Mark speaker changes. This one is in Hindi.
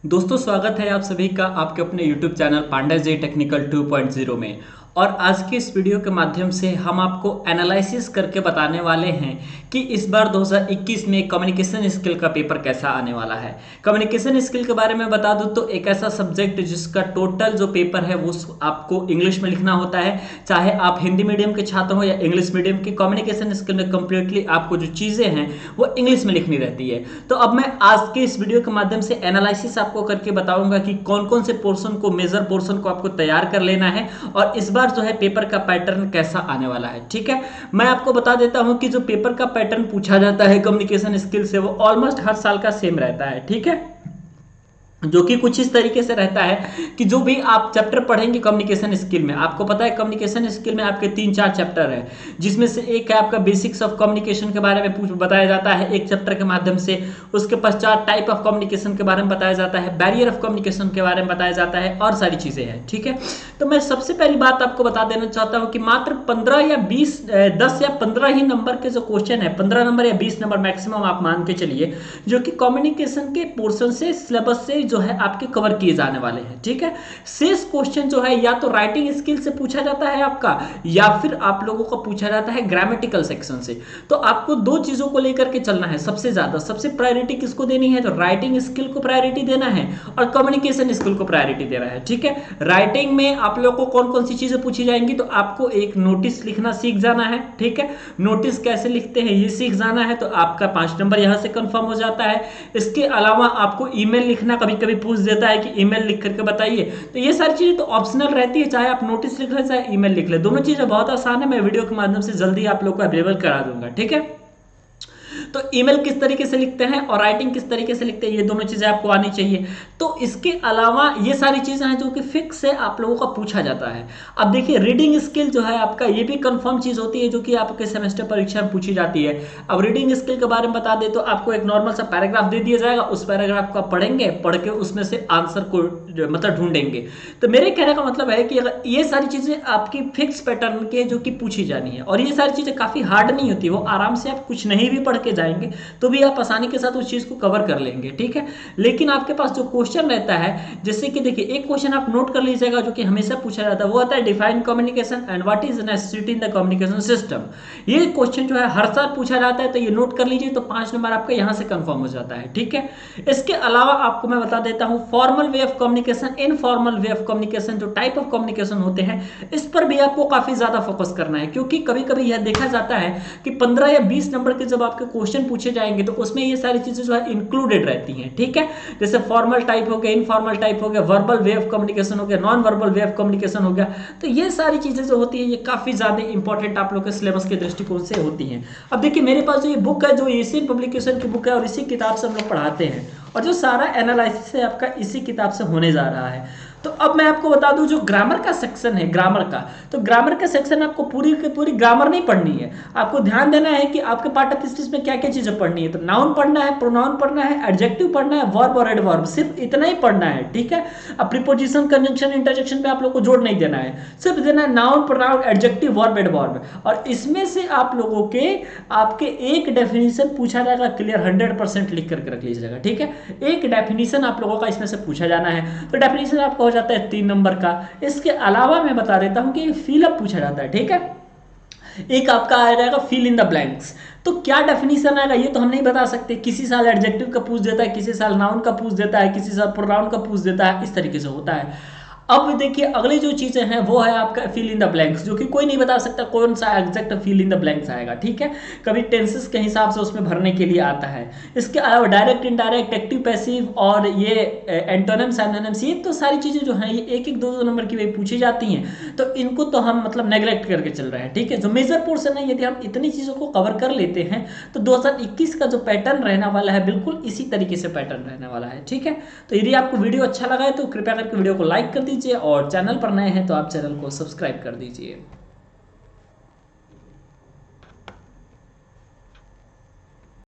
Speaker 1: दोस्तों स्वागत है आप सभी का आपके अपने YouTube चैनल पांडा जी टेक्निकल 2.0 में। और आज के इस वीडियो के माध्यम से हम आपको एनालिसिस करके बताने वाले हैं कि इस बार 2021 में कम्युनिकेशन स्किल का पेपर कैसा आने वाला है। कम्युनिकेशन स्किल के बारे में बता दूं तो एक ऐसा सब्जेक्ट जिसका टोटल जो पेपर है वो आपको इंग्लिश में लिखना होता है, चाहे आप हिंदी मीडियम के छात्र हो या इंग्लिश मीडियम के। कम्युनिकेशन स्किल में कंप्लीटली आपको जो चीज़ें हैं वो इंग्लिश में लिखनी रहती है। तो अब मैं आज के इस वीडियो के माध्यम से एनालिसिस आपको करके बताऊंगा कि कौन कौन से पोर्शन को, मेजर पोर्शन को आपको तैयार कर लेना है और इस बार जो है पेपर का पैटर्न कैसा आने वाला है। ठीक है, मैं आपको बता देता हूं कि जो पेपर का पैटर्न पूछा जाता है कम्युनिकेशन स्किल से वो ऑलमोस्ट हर साल का सेम रहता है। ठीक है, जो कि कुछ इस तरीके से रहता है कि जो भी आप चैप्टर पढ़ेंगे कम्युनिकेशन स्किल में, आपको पता है कम्युनिकेशन स्किल में आपके 3-4 चैप्टर है, जिसमें से एक है आपका बेसिक्स ऑफ कम्युनिकेशन के बारे में बताया जाता है एक चैप्टर के माध्यम से। उसके पश्चात टाइप ऑफ कम्युनिकेशन के बारे में बताया जाता है, बैरियर ऑफ कम्युनिकेशन के बारे में बताया जाता है और सारी चीजें हैं। ठीक है, तो मैं सबसे पहली बात आपको बता देना चाहता हूं कि मात्र 15 या 20, 10 या 15 ही नंबर के जो क्वेश्चन है, 15 नंबर या 20 नंबर मैक्सिमम आप मान के चलिए, जो कि कम्युनिकेशन के पोर्शन से, सिलेबस से जो है आपके कवर किए जाने वाले हैं। ठीक है, शेष क्वेश्चन जो है या तो राइटिंग स्किल से पूछा जाता है आपका, या फिर आप लोगों को पूछा जाता है ग्रामेटिकल सेक्शन से। तो आपको दो चीजों को लेकर के चलना है। सबसे ज्यादा सबसे प्रायोरिटी किसको देनी है, तो राइटिंग स्किल को प्रायोरिटी देना है और कम्युनिकेशन स्किल को प्रायोरिटी देना है। ठीक है, राइटिंग में आप लोगों को कौन कौन सी चीजें पूछी जाएंगी, तो आपको एक नोटिस लिखना सीख जाना है। ठीक है, नोटिस कैसे लिखते हैं ये सीख जाना है, तो आपका 5 नंबर यहां से कंफर्म हो जाता है। इसके अलावा आपको ईमेल लिखना कभी कभी पूछ देता है कि ईमेल लिख करके बताइए, तो ये सारी चीजें तो ऑप्शनल रहती है, चाहे आप नोटिस लिख ले चाहे ईमेल लिख ले, दोनों चीजें बहुत आसान है। मैं वीडियो के माध्यम से जल्दी आप लोग को अवेलेबल करा दूंगा। ठीक है, तो ईमेल किस तरीके से लिखते हैं और राइटिंग किस तरीके से लिखते हैं, ये दोनों चीजें आपको आनी चाहिए। तो इसके अलावा ये सारी चीजें हैं जो कि फिक्स है, आप लोगों का पूछा जाता है। अब देखिए रीडिंग स्किल जो है आपका, ये भी कंफर्म चीज होती है जो कि आपके सेमेस्टर परीक्षा में पूछी जाती है। अब रीडिंग स्किल के बारे में बता दे तो आपको एक नॉर्मल सा पैराग्राफ दे दिया जाएगा, उस पैराग्राफ को आप पढ़ेंगे, पढ़ के उसमें से आंसर को मतलब ढूंढेंगे। तो मेरे कहने का मतलब है कि अगर ये सारी चीजें आपकी फिक्स पैटर्न के जो कि पूछी जानी है, और ये सारी चीजें काफी हार्ड नहीं होती, वो आराम से आप कुछ नहीं भी पढ़ के जाएंगे तो भी आप आसानी के साथ उस चीज को कवर कर लेंगे। ठीक है, लेकिन आपके पास जो क्वेश्चन रहता है, जैसे कि देखिए एक क्वेश्चन आप नोट कर लीजिएगा जो कि हमेशा पूछा जाता है, वो आता है define communication and what is necessity in the communication system. ये क्वेश्चन जो है हर साल पूछा जाता है, तो ये नोट कर लीजिए, तो 5 नंबर आपका यहां से कंफर्म हो जाता है। ठीक है, इसके अलावा आपको मैं बता देता हूं formal way of communication, informal way of communication, जो टाइप ऑफ कम्युनिकेशन होते हैं, इस पर भी आपको काफी ज्यादा फोकस करना है, क्योंकि कभी कभी यह देखा जाता है कि 15 या 20 नंबर के जब आपके क्वेश्चन पूछे जाएंगे तो उसमें ये सारी चीजें जो है इंक्लूडेड रहती हैं। ठीक है, जैसे फॉर्मल टाइप हो गया, इनफॉर्मल टाइप हो गया, वर्बल वे ऑफ कम्युनिकेशन हो गया, non verbal way of communication हो गया। तो ये सारी चीजें जो होती है ये काफी ज्यादा इंपॉर्टेंट आप लोग के सिलेबस के दृष्टिकोण से होती हैं। अब देखिए मेरे पास जो ये बुक है, जो एशियन पब्लिकेशन की बुक है, और इसी किताब से हम लोग पढ़ाते हैं, और जो सारा एनालिसिस है आपका इसी किताब से होने जा रहा है। तो अब मैं आपको बता दूं जो ग्रामर का सेक्शन है, ग्रामर का, तो ग्रामर का सेक्शन आपको पूरी की पूरी ग्रामर नहीं पढ़नी है। आपको ध्यान देना है कि आपके पाठ्य पुस्तक में क्या क्या चीजें पढ़नी है। तो नाउन पढ़ना है, प्रोनाउन पढ़ना है, एडजेक्टिव पढ़ना है, वर्ब और एडवर्ब, सिर्फ इतना ही पढ़ना है। ठीक है, अब प्रीपोजिशन, कंजंक्शन, इंटरजेक्शन पे आप लोग को जोड़ नहीं देना है, सिर्फ देना है noun, pronoun, adjective, verb, adverb. और इसमें से आप लोगों के आपके एक डेफिनेशन पूछा जाएगा क्लियर, 100% लिख करके रख लीजिएगा। ठीक है, एक डेफिनेशन आप लोगों का इसमें से पूछा जाना है, तो डेफिनेशन आपका हो जाता है 3 नंबर का। इसके अलावा मैं बता देता हूं कि फिलअप पूछा जाता है। ठीक है, एक आपका आ जाएगा फिल इन द ब्लैंक्स। तो क्या डेफिनेशन आएगा ये तो हम नहीं बता सकते, किसी साल एडजेक्टिव का पूछ देता है, किसी साल नाउन का पूछ देता है, किसी साल प्रोनाउन का पूछ देता है, इस तरीके से होता है। अब देखिए अगली जो चीजें हैं वो है आपका फिल इन द ब्लैंक्स, जो कि कोई नहीं बता सकता कौन सा exact fill in the blanks आएगा। ठीक है, कभी टेंसेस के हिसाब से उसमें भरने के लिए आता है। इसके अलावा डायरेक्ट, इनडायरेक्ट, एक्टिव, पैसिव और ये एंटोनिम्स, एंटोनिम्स, ये तो सारी चीजें जो हैं ये एक एक दो दो नंबर की पूछी जाती हैं, तो इनको तो हम मतलब नेग्लेक्ट करके चल रहे हैं। ठीक है, जो मेजर पोर्शन है यदि हम इतनी चीजों को कवर कर लेते हैं तो 2021 का जो पैटर्न रहने वाला है बिल्कुल इसी तरीके से पैटर्न रहने वाला है। ठीक है, तो यदि आपको वीडियो अच्छा लगा है तो कृपया करके वीडियो को लाइक कर दीजिए, और चैनल पर नए हैं तो आप चैनल को सब्सक्राइब कर दीजिए।